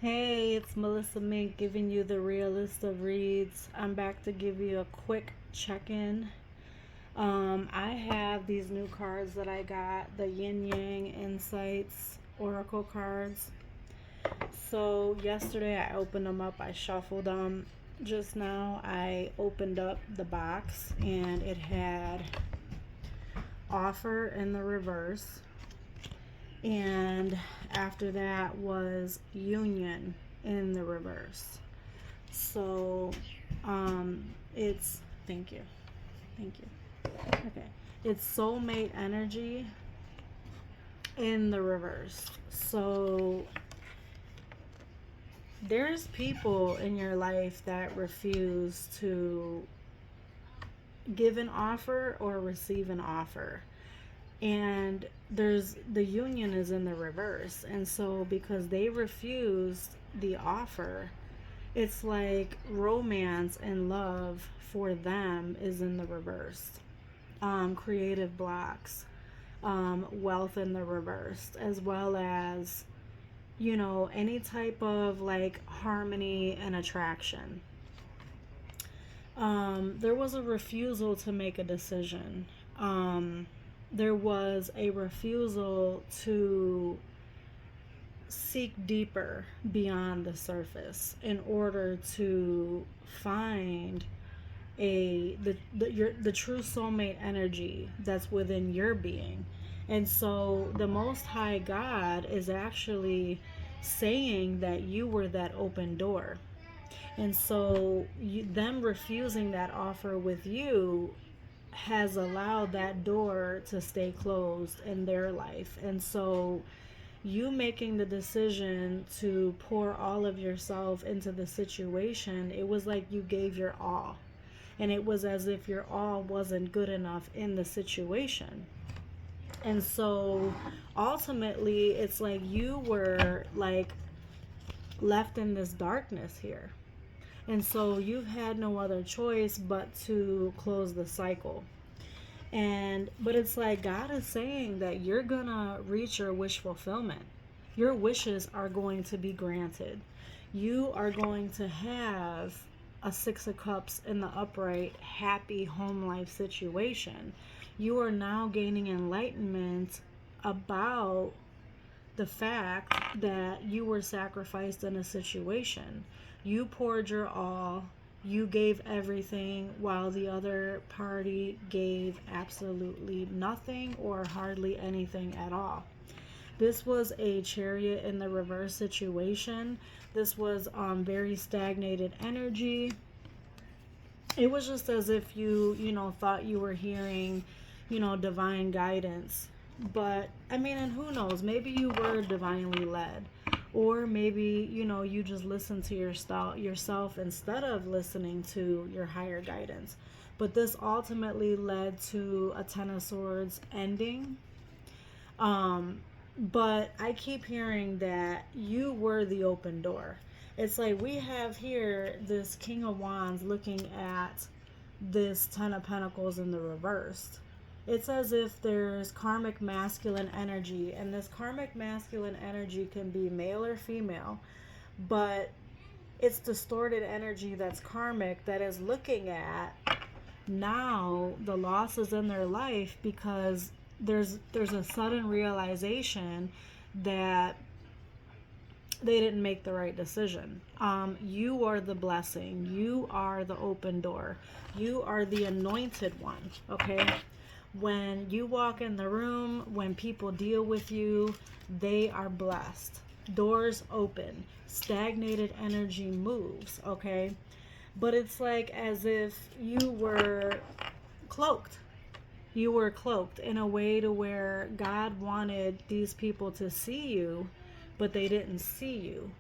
Hey, it's Melissa Mink giving you the realist of reads. I'm back to give you a quick check in. I have these new cards that I got, the Yin Yang Insights Oracle cards. So, yesterday I opened them up, I shuffled them. Just now I opened up the box and it had offer in the reverse, and after that was union in the reverse. So, it's thank you, thank you. Okay, it's soulmate energy in the reverse. So there's people in your life that refuse to give an offer or receive an offer, and there's the union is in the reverse, and so because they refused the offer, it's like romance and love for them is in the reverse. Creative blocks, wealth in the reverse, as well as, any type of like harmony and attraction. There was a refusal to make a decision. There was a refusal to seek deeper beyond the surface in order to find the true soulmate energy that's within your being. And so the most high God is actually saying that you were that open door. And so them refusing that offer with you has allowed that door to stay closed in their life. And so you making the decision to pour all of yourself into the situation, it was like you gave your all. And it was as if your all wasn't good enough in the situation. And so ultimately, it's like you were like left in this darkness here. And so you've had no other choice but to close the cycle. And but it's like God is saying that you're gonna reach your wish fulfillment. Your wishes are going to be granted. You are going to have a Six of Cups in the upright, happy home life situation. You are now gaining enlightenment about the fact that you were sacrificed in a situation. You poured your all, you gave everything, while the other party gave absolutely nothing or hardly anything at all. This was a chariot in the reverse situation. This was very stagnated energy. It was just as if you thought you were hearing, divine guidance. But I mean, and who knows, maybe you were divinely led, or maybe you just listened to yourself instead of listening to your higher guidance. But this ultimately led to a Ten of Swords ending. But I keep hearing that you were the open door. It's like we have here this King of Wands looking at this Ten of Pentacles in the reverse. It's as if there's karmic masculine energy, and this karmic masculine energy can be male or female, but it's distorted energy that's karmic that is looking at now the losses in their life because there's a sudden realization that they didn't make the right decision. You are the blessing. You are the open door. You are the anointed one. Okay. When you walk in the room, when people deal with you, they are blessed. Doors open. Stagnated energy moves. Okay. But it's like as if you were cloaked. You were cloaked in a way to where God wanted these people to see you, but they didn't see you.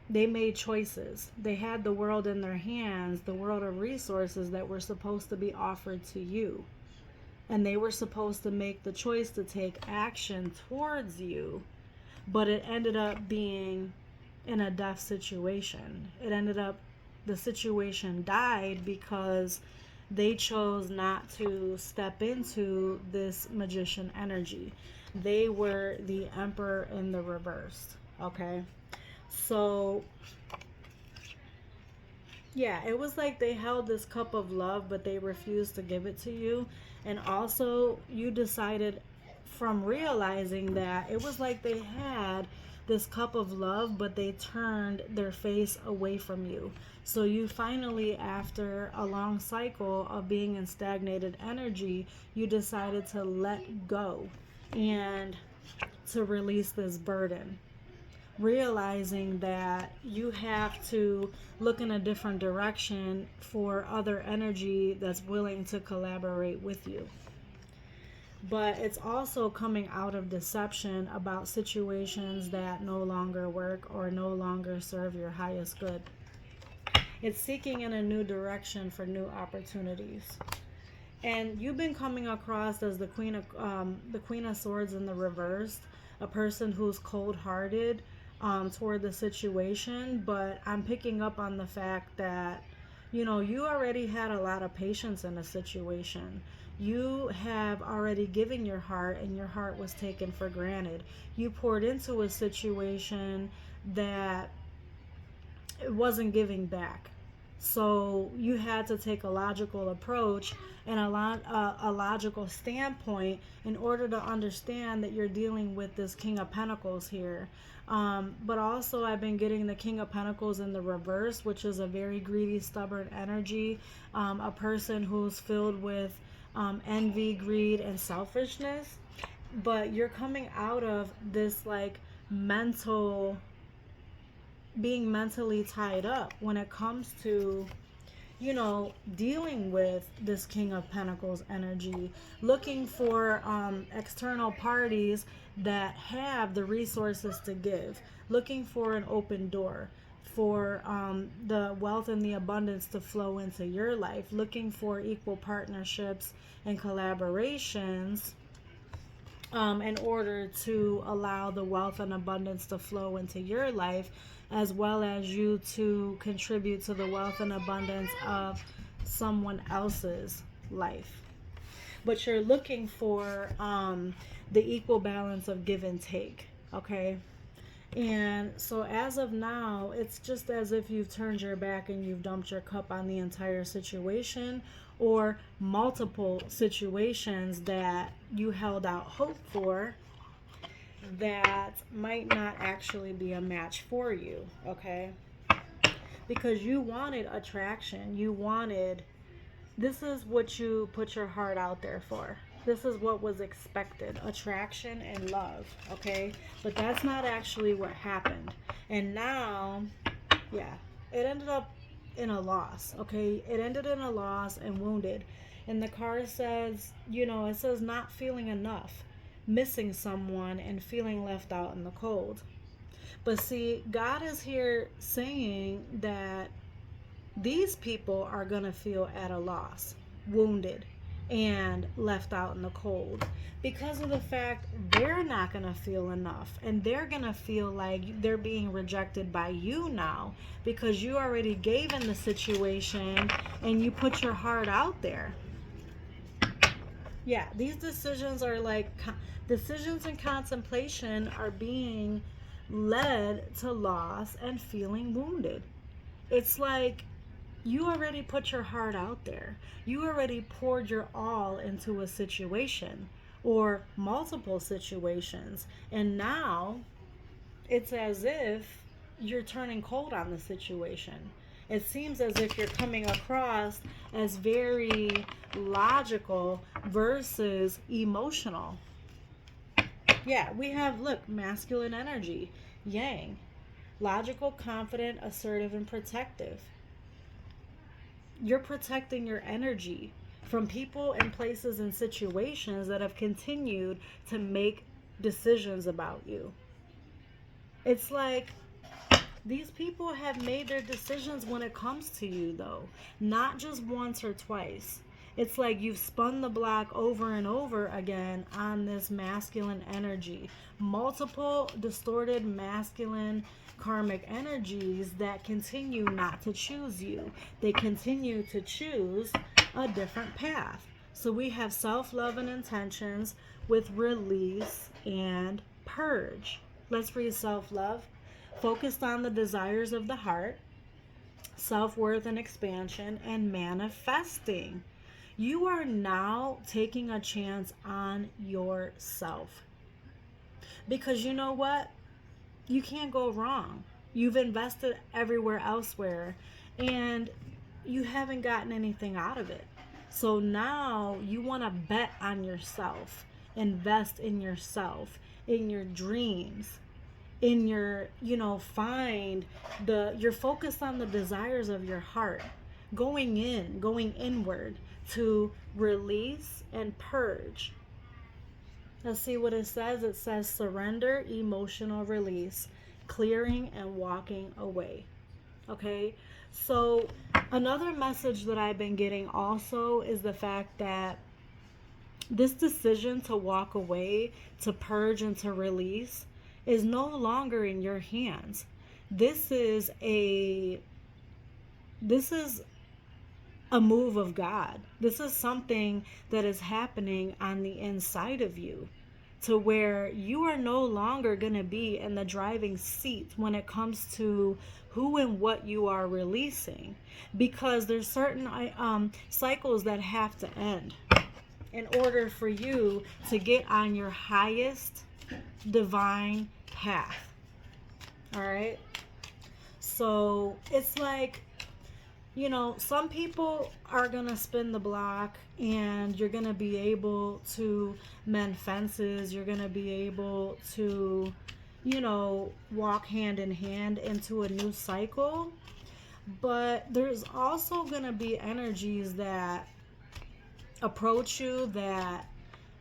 They made choices. They had the world in their hands, the world of resources that were supposed to be offered to you. And they were supposed to make the choice to take action towards you, but it ended up being in a death situation. The situation died because they chose not to step into this magician energy. They were the emperor in the reverse. Okay. So yeah, it was like they held this cup of love, but they refused to give it to you. And also, you decided from realizing that it was like they had this cup of love, but they turned their face away from you. So, you finally, after a long cycle of being in stagnated energy, you decided to let go and to release this burden, realizing that you have to look in a different direction for other energy that's willing to collaborate with you. But it's also coming out of deception about situations that no longer work or no longer serve your highest good. It's seeking in a new direction for new opportunities. And you've been coming across as the Queen of Swords in the reverse, a person who's cold-hearted toward the situation. But I'm picking up on the fact that you already had a lot of patience in a situation. You have already given your heart, and your heart was taken for granted. You poured into a situation that it wasn't giving back. So you had to take a logical approach and a logical standpoint in order to understand that you're dealing with this King of Pentacles here. But also, I've been getting the King of Pentacles in the reverse, which is a very greedy, stubborn energy. A person who's filled with envy, greed, and selfishness. But you're coming out of this like mental being mentally tied up when it comes to dealing with this King of Pentacles energy, looking for external parties that have the resources to give, looking for an open door for the wealth and the abundance to flow into your life, looking for equal partnerships and collaborations in order to allow the wealth and abundance to flow into your life, as well as you to contribute to the wealth and abundance of someone else's life. But you're looking for the equal balance of give and take, okay? And so as of now, it's just as if you've turned your back and you've dumped your cup on the entire situation, or multiple situations that you held out hope for that might not actually be a match for you, okay? Because you wanted attraction. This is what you put your heart out there for. This is what was expected, attraction and love, okay? But that's not actually what happened. And now, yeah, it ended up in a loss, okay? It ended in a loss and wounded. And the card says, it says not feeling enough, missing someone, and feeling left out in the cold. But see, God is here saying that these people are going to feel at a loss, wounded, and left out in the cold because of the fact they're not going to feel enough, and they're going to feel like they're being rejected by you now because you already gave in the situation and you put your heart out there. Yeah, these decisions are like decisions and contemplation are being led to loss and feeling wounded. It's like you already put your heart out there. You already poured your all into a situation or multiple situations. And now it's as if you're turning cold on the situation. It seems as if you're coming across as very logical versus emotional. Yeah, we have, look, masculine energy, yang, logical, confident, assertive, and protective. You're protecting your energy from people and places and situations that have continued to make decisions about you. It's like these people have made their decisions when it comes to you, though, not just once or twice. It's like you've spun the block over and over again on this masculine energy. Multiple distorted masculine karmic energies that continue not to choose you. They continue to choose a different path. So we have self-love and intentions with release and purge. Let's read self-love. focused on the desires of the heart, self-worth and expansion, and manifesting. You are now taking a chance on yourself. Because you know what? You can't go wrong. You've invested everywhere elsewhere and you haven't gotten anything out of it. So now you want to bet on yourself, invest in yourself, in your dreams, in your, find you're focused on the desires of your heart, going inward to release and purge. Let's see what it says. It says surrender, emotional release, clearing, and walking away. Okay, so another message that I've been getting also is the fact that this decision to walk away, to purge, and to release is no longer in your hands. This is a move of God. This is something that is happening on the inside of you, to where you are no longer going to be in the driving seat when it comes to who and what you are releasing, because there's certain cycles that have to end in order for you to get on your highest divine path. All right, so it's like, some people are going to spin the block and you're going to be able to mend fences. You're going to be able to, walk hand in hand into a new cycle. But there's also going to be energies that approach you that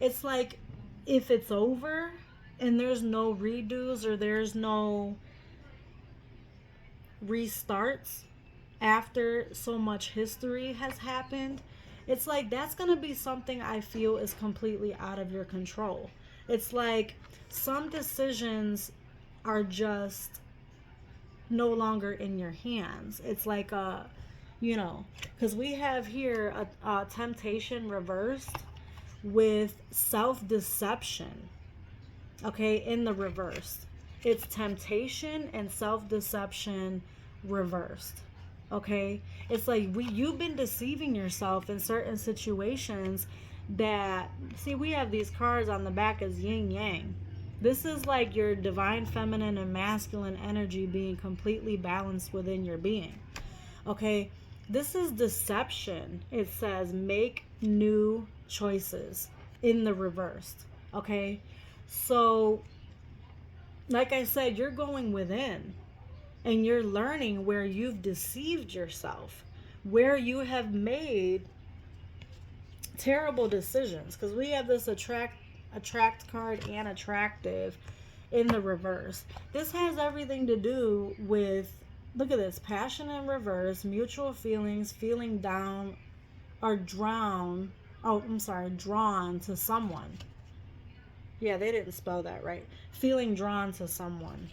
it's like, if it's over and there's no redos or there's no restarts after so much history has happened, it's like that's going to be something I feel is completely out of your control. It's like some decisions are just no longer in your hands. It's like because we have here a temptation reversed with self-deception. Okay, in the reverse, it's temptation and self-deception reversed. Okay, it's like you've been deceiving yourself in certain situations that, see, we have these cards on the back as yin yang. This is like your divine feminine and masculine energy being completely balanced within your being. Okay, this is deception. It says make new choices in the reverse. Okay, so like I said, you're going within and you're learning where you've deceived yourself, where you have made terrible decisions, because we have this attract card and attractive in the reverse. This has everything to do with, look at this, passion in reverse, mutual feelings, feeling down or drawn to someone. Yeah, they didn't spell that right. Feeling drawn to someone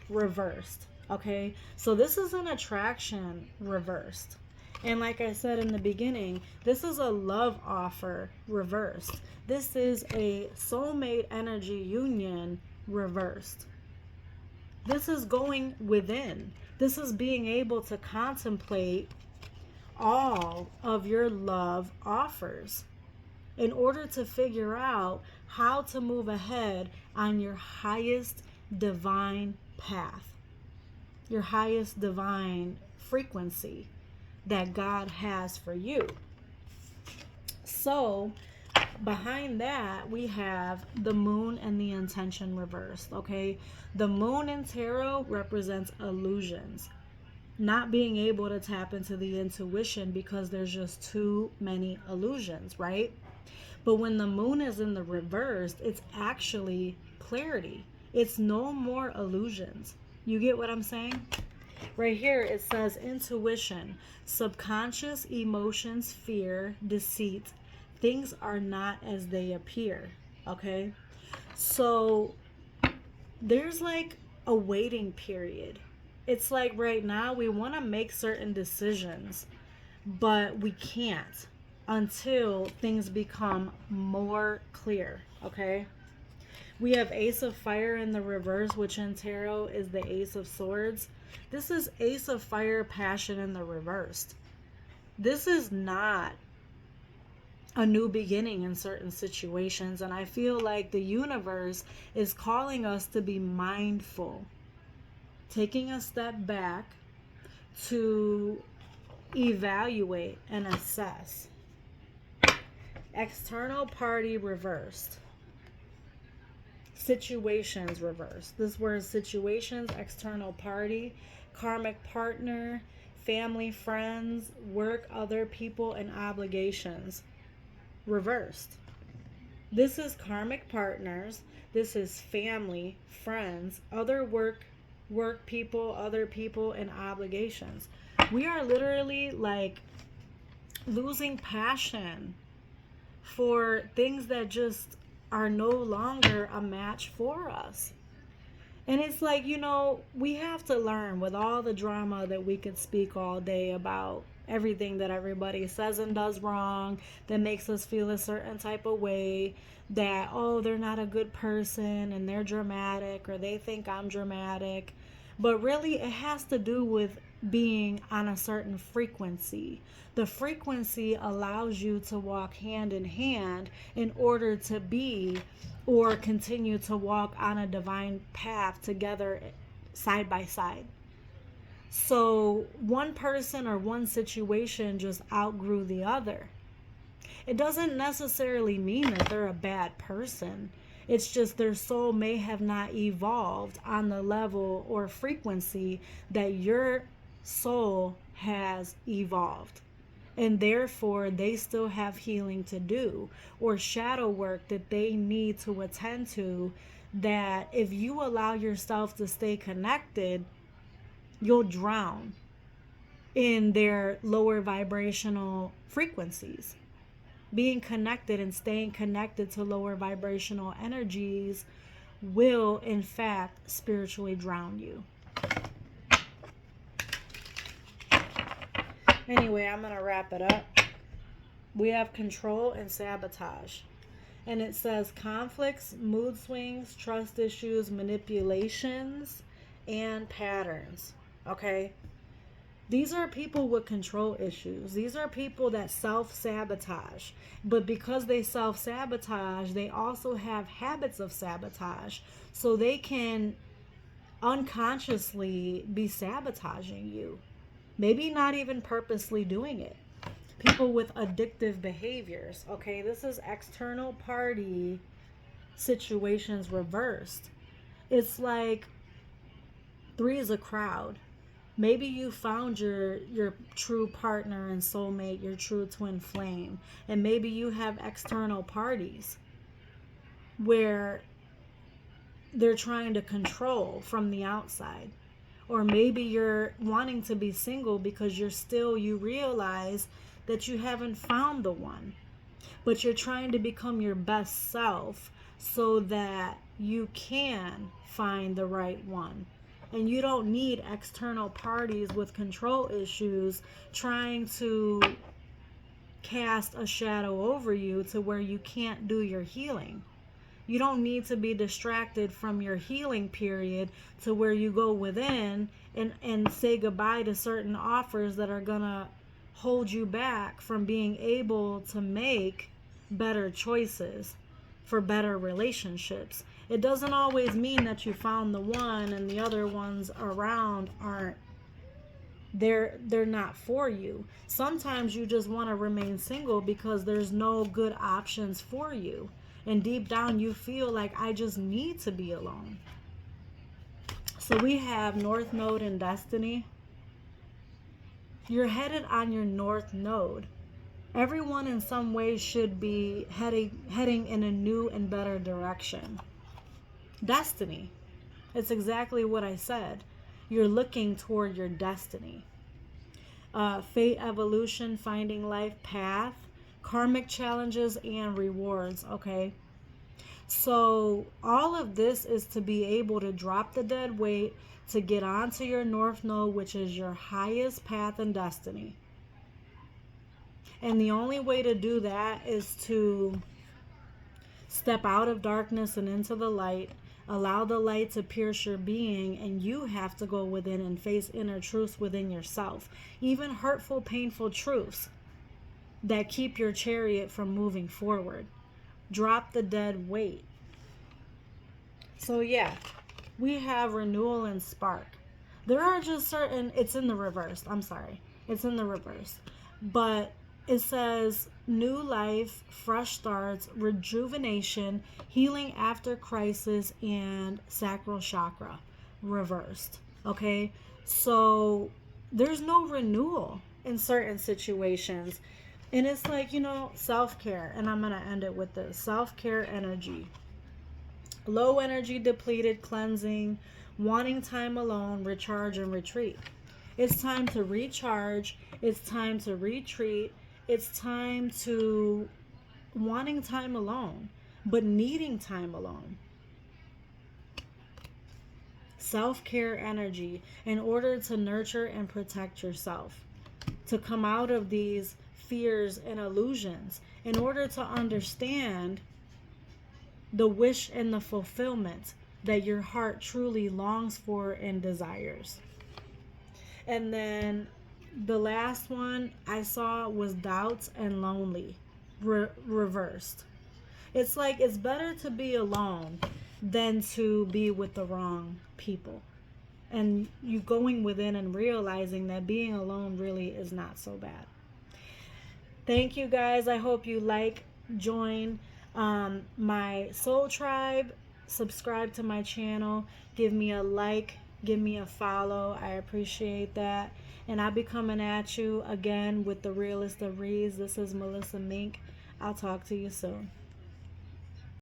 reversed. Okay, so this is an attraction reversed. And like I said in the beginning, this is a love offer reversed. This is a soulmate energy union reversed. This is going within. This is being able to contemplate all of your love offers in order to figure out how to move ahead on your highest divine path, your highest divine frequency that God has for you. So behind that, we have the moon and the intention reversed. Okay, the moon in tarot represents illusions, not being able to tap into the intuition because there's just too many illusions, right? But when the moon is in the reverse, it's actually clarity. It's no more illusions. You get what I'm saying? Right here it says intuition, subconscious emotions, fear, deceit. Things are not as they appear. Okay? So there's like a waiting period. It's like right now we want to make certain decisions, but we can't until things become more clear. Okay? We have Ace of Fire in the reverse, which in tarot is the Ace of Swords. This is Ace of Fire, passion in the reversed. This is not a new beginning in certain situations, and I feel like the universe is calling us to be mindful, taking a step back to evaluate and assess. External party reversed. Situations reversed. This word situations, external party, karmic partner, family, friends, work, other people, and obligations reversed. This is karmic partners. This is family, friends, other work people, other people, and obligations. We are literally like losing passion for things that just are no longer a match for us. And it's like, we have to learn with all the drama that we could speak all day about everything that everybody says and does wrong that makes us feel a certain type of way, that, oh, they're not a good person and they're dramatic, or they think I'm dramatic. But really, it has to do with being on a certain frequency. The frequency allows you to walk hand in hand in order to be or continue to walk on a divine path together, side by side. So one person or one situation just outgrew the other. It doesn't necessarily mean that they're a bad person. It's just their soul may have not evolved on the level or frequency that your soul has evolved. And therefore, they still have healing to do or shadow work that they need to attend to, that if you allow yourself to stay connected, you'll drown in their lower vibrational frequencies. Being connected and staying connected to lower vibrational energies will, in fact, spiritually drown you. Anyway, I'm going to wrap it up. We have control and sabotage. And it says conflicts, mood swings, trust issues, manipulations, and patterns. Okay? These are people with control issues. These are people that self-sabotage. But because they self-sabotage, they also have habits of sabotage. So they can unconsciously be sabotaging you. Maybe not even purposely doing it. People with addictive behaviors. Okay, this is external party situations reversed. It's like 3 is a crowd. Maybe you found your true partner and soulmate, your true twin flame. And maybe you have external parties where they're trying to control from the outside. Or maybe you're wanting to be single because you realize that you haven't found the one. But you're trying to become your best self so that you can find the right one. And you don't need external parties with control issues trying to cast a shadow over you to where you can't do your healing. You don't need to be distracted from your healing period to where you go within and say goodbye to certain offers that are going to hold you back from being able to make better choices for better relationships. It doesn't always mean that you found the one and the other ones around aren't, they're not for you. Sometimes you just want to remain single because there's no good options for you. And deep down you feel like, I just need to be alone. So we have North Node and Destiny. You're headed on your North Node. Everyone in some way should be heading in a new and better direction. Destiny. It's exactly what I said. You're looking toward your destiny. Fate, evolution, finding life, path, karmic challenges, and rewards. Okay, so all of this is to be able to drop the dead weight, to get onto your North Node, which is your highest path and destiny. And the only way to do that is to Step out of darkness and into the light. Allow the light to pierce your being, and you have to go within and face inner truths within yourself, even hurtful, painful truths that keep your chariot from moving forward. Drop the dead weight. So, yeah, we have renewal and spark. There are just certain, it's in the reverse. I'm sorry. It's in the reverse. But it says new life, fresh starts, rejuvenation, healing after crisis, and sacral chakra reversed. Okay? So there's no renewal in certain situations. And it's like, self-care. And I'm going to end it with this self-care energy. Low energy, depleted, cleansing, wanting time alone, recharge, and retreat. It's time to recharge. It's time to retreat. It's time to wanting time alone, but needing time alone. Self-care energy in order to nurture and protect yourself, to come out of these fears and illusions, in order to understand the wish and the fulfillment that your heart truly longs for and desires. And then the last one I saw was doubts and lonely, reversed. It's like it's better to be alone than to be with the wrong people. And you going within and realizing that being alone really is not so bad. Thank you guys. I hope you join my soul tribe, subscribe to my channel, give me a like, give me a follow. I appreciate that. And I'll be coming at you again with the realest of reads. This is Melissa Mink. I'll talk to you soon.